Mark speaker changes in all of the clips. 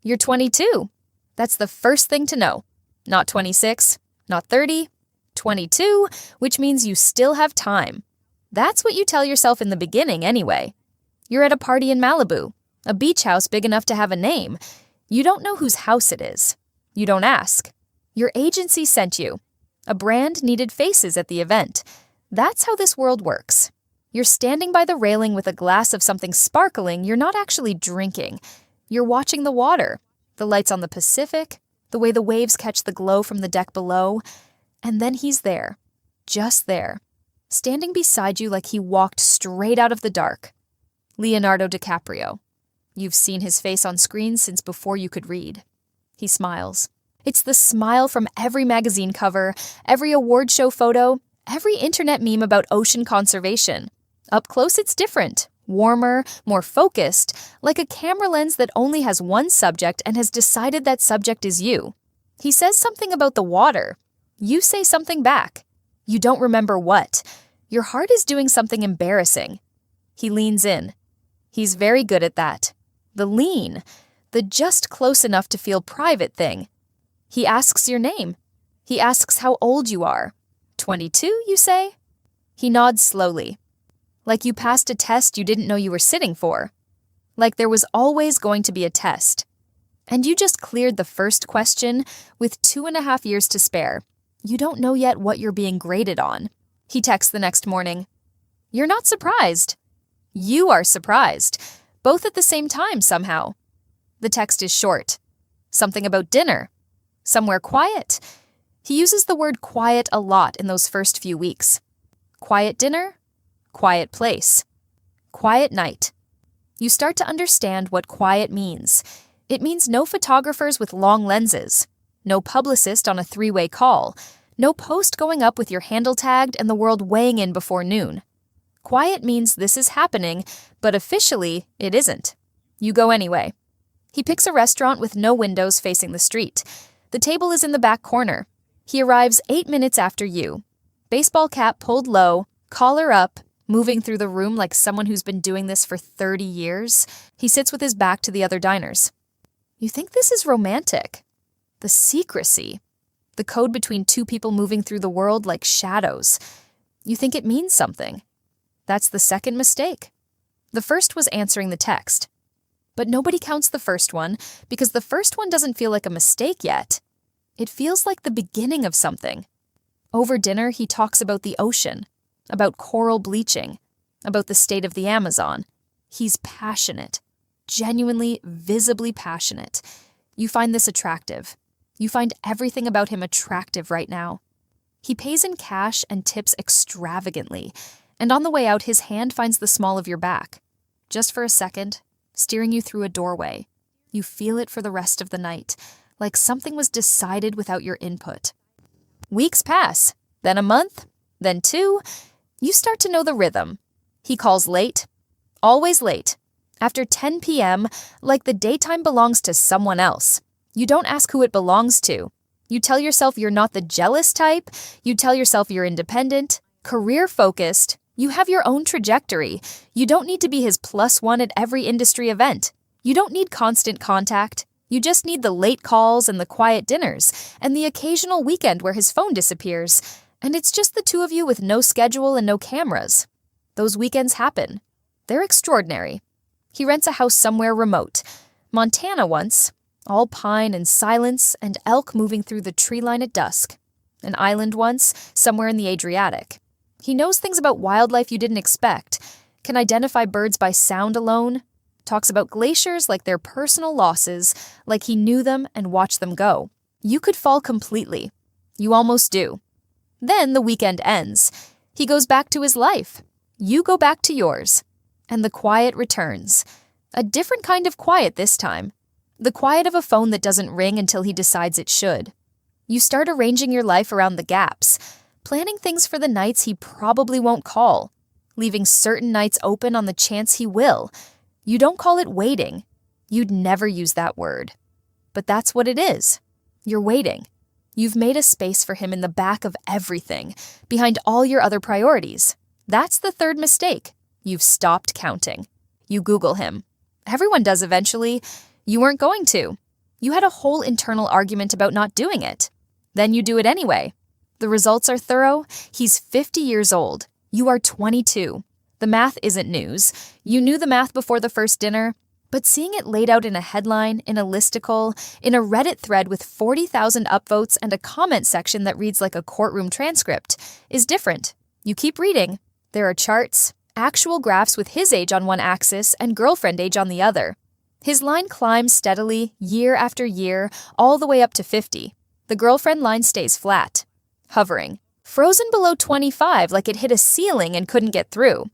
Speaker 1: You're 22. That's the first thing to know. Not 26, not 30, 22, which means you still have time. That's what you tell yourself in the beginning anyway. You're at a party in Malibu, a beach house big enough to have a name. You don't know whose house it is. You don't ask. Your agency sent you. A brand needed faces at the event. That's how this world works. You're standing by the railing with a glass of something sparkling you're not actually drinking. You're watching the water, the lights on the Pacific, the way the waves catch the glow from the deck below. And then he's there, just there, standing beside you like he walked straight out of the dark. Leonardo DiCaprio. You've seen his face on screen since before you could read. He smiles. It's the smile from every magazine cover, every award show photo, every internet meme about ocean conservation. Up close, it's different, warmer, more focused, like a camera lens that only has one subject and has decided that subject is you. He says something about the water. You say something back. You don't remember what. Your heart is doing something embarrassing. He leans in. He's very good at that. The lean, the just close enough to feel private thing. He asks your name. He asks how old you are. 22, you say? He nods slowly. Like you passed a test you didn't know you were sitting for. Like there was always going to be a test. And you just cleared the first question with 2.5 years to spare. You don't know yet what you're being graded on. He texts the next morning. You're not surprised. You are surprised. Both at the same time somehow. The text is short. Something about dinner. Somewhere quiet. He uses the word quiet a lot in those first few weeks. Quiet dinner. Quiet place. Quiet night. You start to understand what quiet means. It means no photographers with long lenses. No publicist on a 3-way call. No post going up with your handle tagged and the world weighing in before noon. Quiet means this is happening, but officially, it isn't. You go anyway. He picks a restaurant with no windows facing the street. The table is in the back corner. He arrives 8 minutes after you. Baseball cap pulled low, collar up, moving through the room like someone who's been doing this for 30 years. He sits with his back to the other diners. You think this is romantic. The secrecy. The code between two people moving through the world like shadows. You think it means something. That's the second mistake. The first was answering the text. But nobody counts the first one because the first one doesn't feel like a mistake yet. It feels like the beginning of something. Over dinner, he talks about the ocean, about coral bleaching, about the state of the Amazon. He's passionate, genuinely, visibly passionate. You find this attractive. You find everything about him attractive right now. He pays in cash and tips extravagantly, and on the way out, his hand finds the small of your back. Just for a second, steering you through a doorway. You feel it for the rest of the night, like something was decided without your input. Weeks pass, then a month, then 2. You start to know the rhythm. He calls late, always late. After 10 p.m., like the daytime belongs to someone else. You don't ask who it belongs to. You tell yourself you're not the jealous type. You tell yourself you're independent, career-focused. You have your own trajectory. You don't need to be his +1 at every industry event. You don't need constant contact. You just need the late calls and the quiet dinners and the occasional weekend where his phone disappears. And it's just the two of you with no schedule and no cameras. Those weekends happen. They're extraordinary. He rents a house somewhere remote. Montana once. All pine and silence and elk moving through the tree line at dusk. An island once, somewhere in the Adriatic. He knows things about wildlife you didn't expect, can identify birds by sound alone, talks about glaciers like they're personal losses, like he knew them and watched them go. You could fall completely. You almost do. Then the weekend ends. He goes back to his life. You go back to yours. And the quiet returns. A different kind of quiet this time. The quiet of a phone that doesn't ring until he decides it should. You start arranging your life around the gaps, planning things for the nights he probably won't call, leaving certain nights open on the chance he will. You don't call it waiting. You'd never use that word. But that's what it is. You're waiting. You've made a space for him in the back of everything, behind all your other priorities. That's the third mistake. You've stopped counting. You Google him. Everyone does eventually. You weren't going to. You had a whole internal argument about not doing it. Then you do it anyway. The results are thorough. He's 50 years old. You are 22. The math isn't news. You knew the math before the first dinner, but seeing it laid out in a headline, in a listicle, in a Reddit thread with 40,000 upvotes and a comment section that reads like a courtroom transcript is different. You keep reading. There are charts, actual graphs with his age on one axis and girlfriend age on the other. His line climbs steadily, year after year, all the way up to 50. The girlfriend line stays flat, hovering, frozen below 25 like it hit a ceiling and couldn't get through.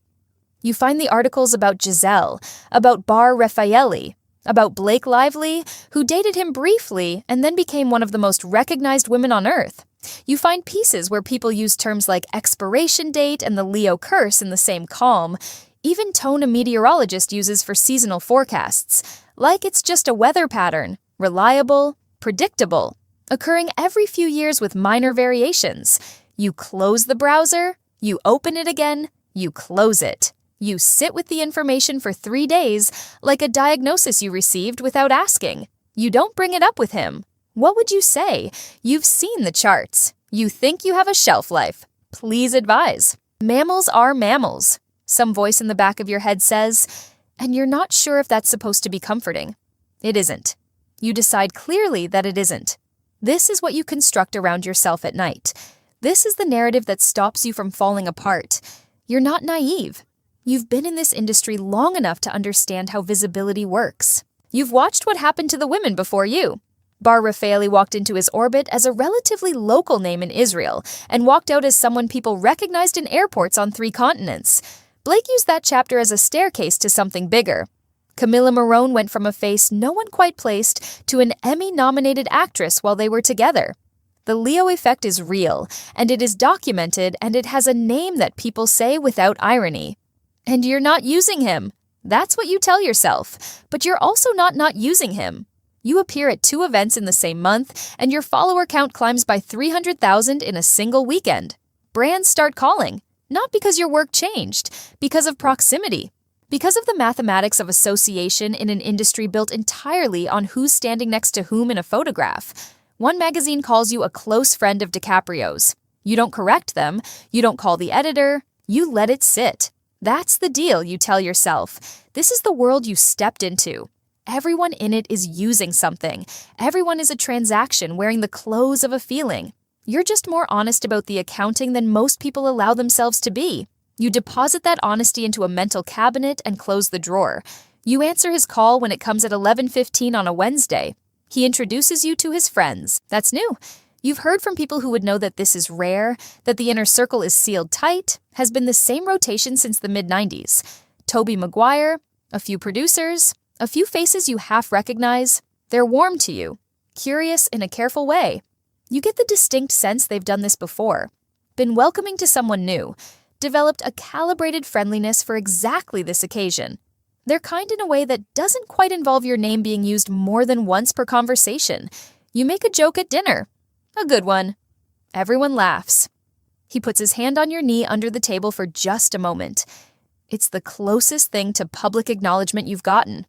Speaker 1: You find the articles about Giselle, about Bar Raffaelli, about Blake Lively, who dated him briefly and then became one of the most recognized women on earth. You find pieces where people use terms like expiration date and the Leo curse in the same column, even tone a meteorologist uses for seasonal forecasts, like it's just a weather pattern, reliable, predictable, occurring every few years with minor variations. You close the browser, you open it again, you close it. You sit with the information for 3 days, like a diagnosis you received without asking. You don't bring it up with him. What would you say? You've seen the charts. You think you have a shelf life. Please advise. Mammals are mammals. Some voice in the back of your head says, and you're not sure if that's supposed to be comforting. It isn't. You decide clearly that it isn't. This is what you construct around yourself at night. This is the narrative that stops you from falling apart. You're not naive. You've been in this industry long enough to understand how visibility works. You've watched what happened to the women before you. Bar Raffaelli walked into his orbit as a relatively local name in Israel and walked out as someone people recognized in airports on 3 continents. Blake used that chapter as a staircase to something bigger. Camilla Morone went from a face no one quite placed to an Emmy-nominated actress while they were together. The Leo effect is real, and it is documented, and it has a name that people say without irony. And you're not using him. That's what you tell yourself. But you're also not using him. You appear at 2 events in the same month, and your follower count climbs by 300,000 in a single weekend. Brands start calling, not because your work changed, because of proximity. Because of the mathematics of association in an industry built entirely on who's standing next to whom in a photograph. One magazine calls you a close friend of DiCaprio's. You don't correct them. You don't call the editor. You let it sit. That's the deal, you tell yourself. This is the world you stepped into. Everyone in it is using something. Everyone is a transaction wearing the clothes of a feeling. You're just more honest about the accounting than most people allow themselves to be. You deposit that honesty into a mental cabinet and close the drawer. You answer his call when it comes at 11:15 on a Wednesday. He introduces you to his friends. That's new. You've heard from people who would know that this is rare, that the inner circle is sealed tight, has been the same rotation since the mid-90s. Tobey Maguire, a few producers, a few faces you half recognize. They're warm to you, curious in a careful way. You get the distinct sense they've done this before, been welcoming to someone new, developed a calibrated friendliness for exactly this occasion. They're kind in a way that doesn't quite involve your name being used more than once per conversation. You make a joke at dinner. A good one. Everyone laughs. He puts his hand on your knee under the table for just a moment. It's the closest thing to public acknowledgement you've gotten.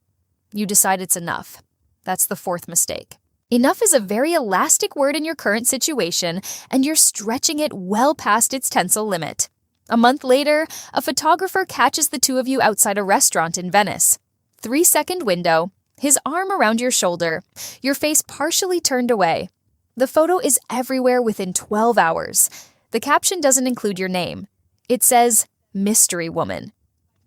Speaker 1: You decide it's enough. That's the 4th mistake. Enough is a very elastic word in your current situation, and you're stretching it well past its tensile limit. A month later, a photographer catches the 2 of you outside a restaurant in Venice. 3-second window, his arm around your shoulder, your face partially turned away. The photo is everywhere within 12 hours. The caption doesn't include your name. It says, Mystery Woman.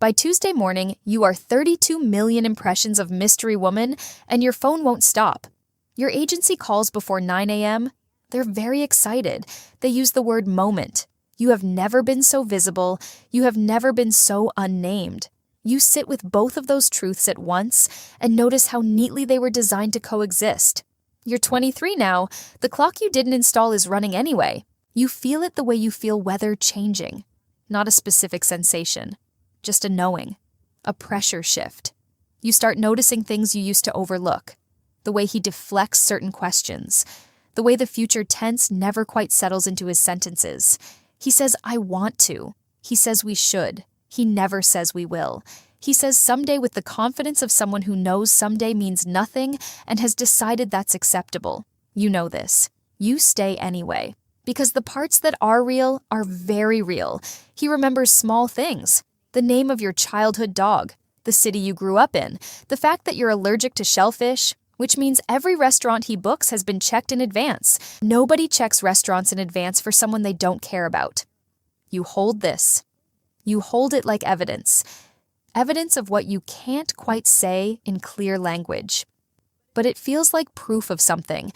Speaker 1: By Tuesday morning, you are 32 million impressions of Mystery Woman, and your phone won't stop. Your agency calls before 9 a.m. They're very excited. They use the word moment. You have never been so visible. You have never been so unnamed. You sit with both of those truths at once and notice how neatly they were designed to coexist. You're 23 now. The clock you didn't install is running anyway. You feel it the way you feel weather changing. Not a specific sensation, just a knowing, a pressure shift. You start noticing things you used to overlook. The way he deflects certain questions. The way the future tense never quite settles into his sentences. He says, I want to. He says we should. He never says we will. He says someday with the confidence of someone who knows someday means nothing and has decided that's acceptable. You know this. You stay anyway. Because the parts that are real are very real. He remembers small things. The name of your childhood dog, the city you grew up in, the fact that you're allergic to shellfish, which means every restaurant he books has been checked in advance. Nobody checks restaurants in advance for someone they don't care about. You hold this. You hold it like evidence. Evidence of what you can't quite say in clear language. But it feels like proof of something,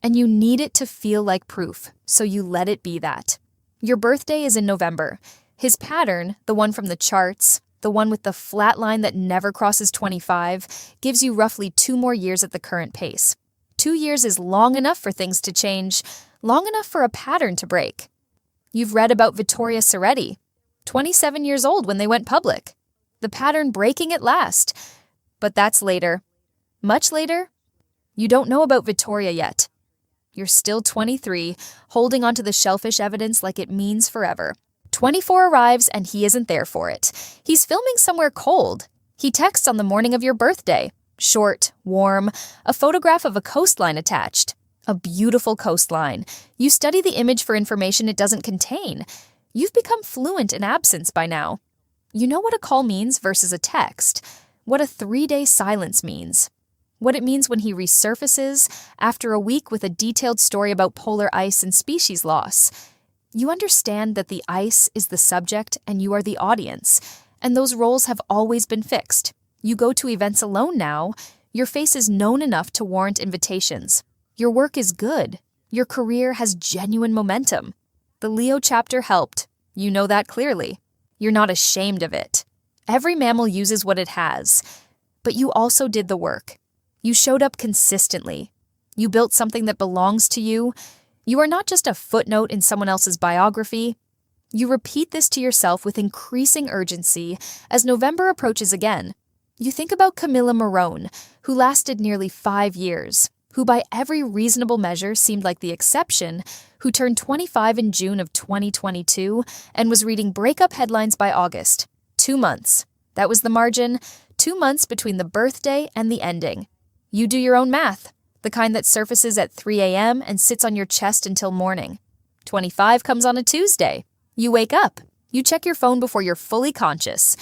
Speaker 1: and you need it to feel like proof, so you let it be that. Your birthday is in November. His pattern, the one from the charts, the one with the flat line that never crosses 25, gives you roughly 2 more years at the current pace. 2 years is long enough for things to change, long enough for a pattern to break. You've read about Vittoria Soretti, 27 years old when they went public. The pattern breaking at last. But that's later. Much later. You don't know about Vittoria yet. You're still 23, holding onto the shellfish evidence like it means forever. 24 arrives and he isn't there for it. He's filming somewhere cold. He texts on the morning of your birthday. Short, warm, a photograph of a coastline attached. A beautiful coastline. You study the image for information it doesn't contain. You've become fluent in absence by now. You know what a call means versus a text. What a 3-day silence means. What it means when he resurfaces after a week with a detailed story about polar ice and species loss. You understand that the ice is the subject and you are the audience, and those roles have always been fixed. You go to events alone now. Your face is known enough to warrant invitations. Your work is good. Your career has genuine momentum. The Leo chapter helped. You know that clearly. You're not ashamed of it. Every mammal uses what it has. But you also did the work. You showed up consistently. You built something that belongs to you. You are not just a footnote in someone else's biography. You repeat this to yourself with increasing urgency as November approaches again. You think about Camilla Morone, who lasted nearly 5 years, who by every reasonable measure seemed like the exception, who turned 25 in June of 2022 and was reading breakup headlines by August. 2 months. That was the margin. 2 months between the birthday and the ending. You do your own math, the kind that surfaces at 3 a.m. and sits on your chest until morning. 25 comes on a Tuesday. You wake up. You check your phone before you're fully conscious.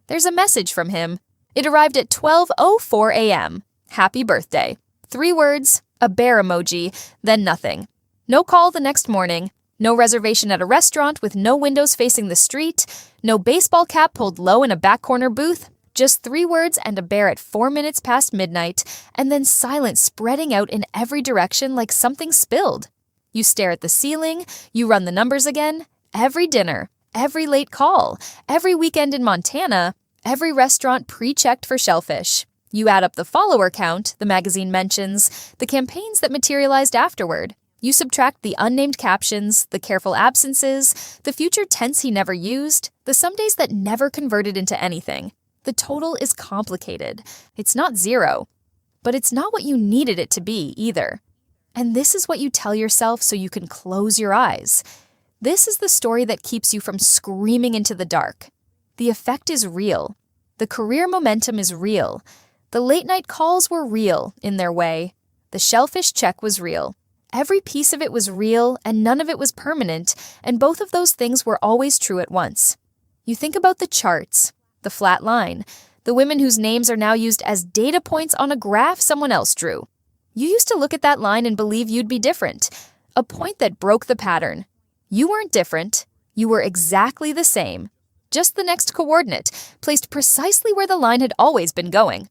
Speaker 1: There's a message from him. It arrived at 12:04 a.m. Happy birthday. 3 words, a bear emoji, then nothing. No call the next morning. No reservation at a restaurant with no windows facing the street. No baseball cap pulled low in a back corner booth. Just 3 words and a bear at 4 minutes past midnight, and then silence spreading out in every direction like something spilled. You stare at the ceiling. You run the numbers again. Every dinner, every late call, every weekend in Montana, every restaurant pre-checked for shellfish. You add up the follower count, the magazine mentions, the campaigns that materialized afterward. You subtract the unnamed captions, the careful absences, the future tense he never used, the some days that never converted into anything. The total is complicated. It's not 0, but it's not what you needed it to be either. And this is what you tell yourself so you can close your eyes. This is the story that keeps you from screaming into the dark. The effect is real. The career momentum is real. The late-night calls were real in their way. The shellfish check was real. Every piece of it was real, and none of it was permanent, and both of those things were always true at once. You think about the charts, the flat line, the women whose names are now used as data points on a graph someone else drew. You used to look at that line and believe you'd be different, a point that broke the pattern. You weren't different. You were exactly the same. Just the next coordinate, placed precisely where the line had always been going.